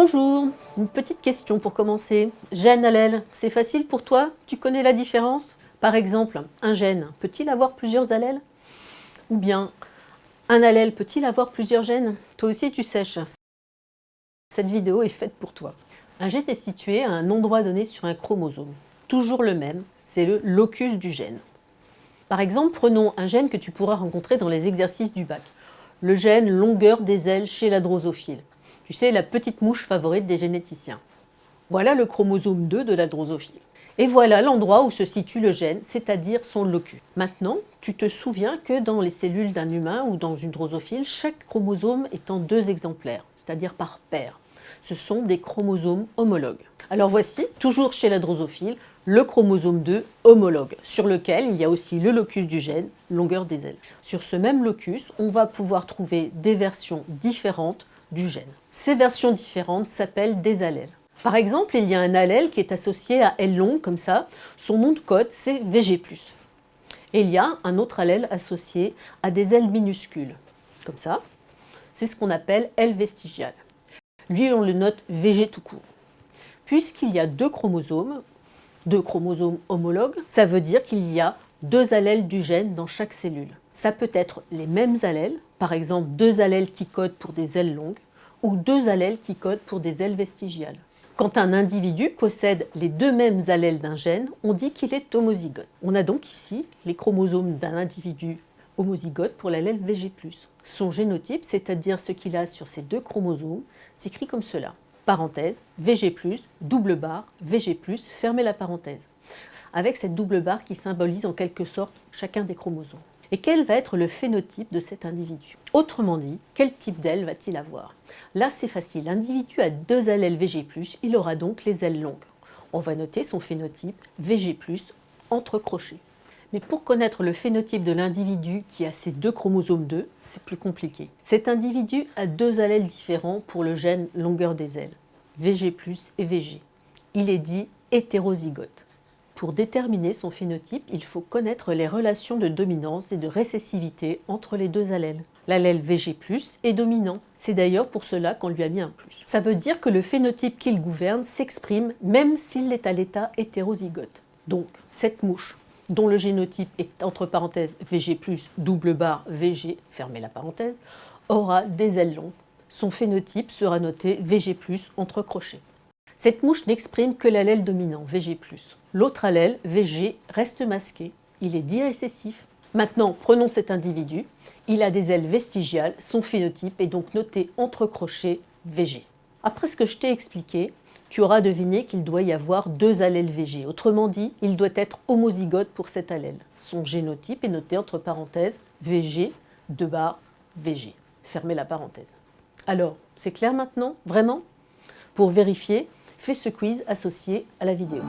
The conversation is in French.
Bonjour, une petite question pour commencer. Gène, allèle, c'est facile pour toi? Tu connais la différence? Par exemple, un gène peut-il avoir plusieurs allèles? Ou bien, un allèle peut-il avoir plusieurs gènes? Toi aussi tu sèches. Cette vidéo est faite pour toi. Un gène est situé à un endroit donné sur un chromosome. Toujours le même, c'est le locus du gène. Par exemple, prenons un gène que tu pourras rencontrer dans les exercices du bac. Le gène longueur des ailes chez la drosophile. Tu sais, la petite mouche favorite des généticiens. Voilà le chromosome 2 de la drosophile. Et voilà l'endroit où se situe le gène, c'est-à-dire son locus. Maintenant, tu te souviens que dans les cellules d'un humain ou dans une drosophile, chaque chromosome est en 2 exemplaires, c'est-à-dire par paire. Ce sont des chromosomes homologues. Alors voici, toujours chez la drosophile, le chromosome 2 homologue, sur lequel il y a aussi le locus du gène, longueur des ailes. Sur ce même locus, on va pouvoir trouver des versions différentes du gène. Ces versions différentes s'appellent des allèles. Par exemple, il y a un allèle qui est associé à L long, comme ça. Son nom de code, c'est VG+. Et il y a un autre allèle associé à des L minuscules, comme ça. C'est ce qu'on appelle L vestigial. Lui, on le note VG tout court. Puisqu'il y a deux chromosomes homologues, ça veut dire qu'il y a 2 allèles du gène dans chaque cellule. Ça peut être les mêmes allèles, par exemple 2 allèles qui codent pour des ailes longues, ou 2 allèles qui codent pour des ailes vestigiales. Quand un individu possède les 2 mêmes allèles d'un gène, on dit qu'il est homozygote. On a donc ici les chromosomes d'un individu homozygote pour l'allèle VG+. Son génotype, c'est-à-dire ce qu'il a sur ces 2 chromosomes, s'écrit comme cela. Parenthèse, VG+, double barre, VG+, fermez la parenthèse. Avec cette double barre qui symbolise en quelque sorte chacun des chromosomes. Et quel va être le phénotype de cet individu? Autrement dit, quel type d'aile va-t-il avoir? Là, c'est facile. L'individu a 2 allèles VG+, il aura donc les ailes longues. On va noter son phénotype VG+, entre crochets. Mais pour connaître le phénotype de l'individu qui a ces 2 chromosomes 2, c'est plus compliqué. Cet individu a 2 allèles différents pour le gène longueur des ailes, VG+, et VG. Il est dit hétérozygote. Pour déterminer son phénotype, il faut connaître les relations de dominance et de récessivité entre les 2 allèles. L'allèle VG+, est dominant. C'est d'ailleurs pour cela qu'on lui a mis un plus. Ça veut dire que le phénotype qu'il gouverne s'exprime même s'il est à l'état hétérozygote. Donc, cette mouche, dont le génotype est entre parenthèses VG+, double barre VG, fermez la parenthèse, aura des ailes longues. Son phénotype sera noté VG+, entre crochets. Cette mouche n'exprime que l'allèle dominant, VG+. L'autre allèle, VG, reste masqué. Il est dit récessif. Maintenant, prenons cet individu. Il a des ailes vestigiales. Son phénotype est donc noté entre crochets, VG. Après ce que je t'ai expliqué, tu auras deviné qu'il doit y avoir 2 allèles VG. Autrement dit, il doit être homozygote pour cet allèle. Son génotype est noté entre parenthèses VG, 2 barres, VG. Fermez la parenthèse. Alors, c'est clair maintenant? Vraiment? Pour vérifier, fais ce quiz associé à la vidéo.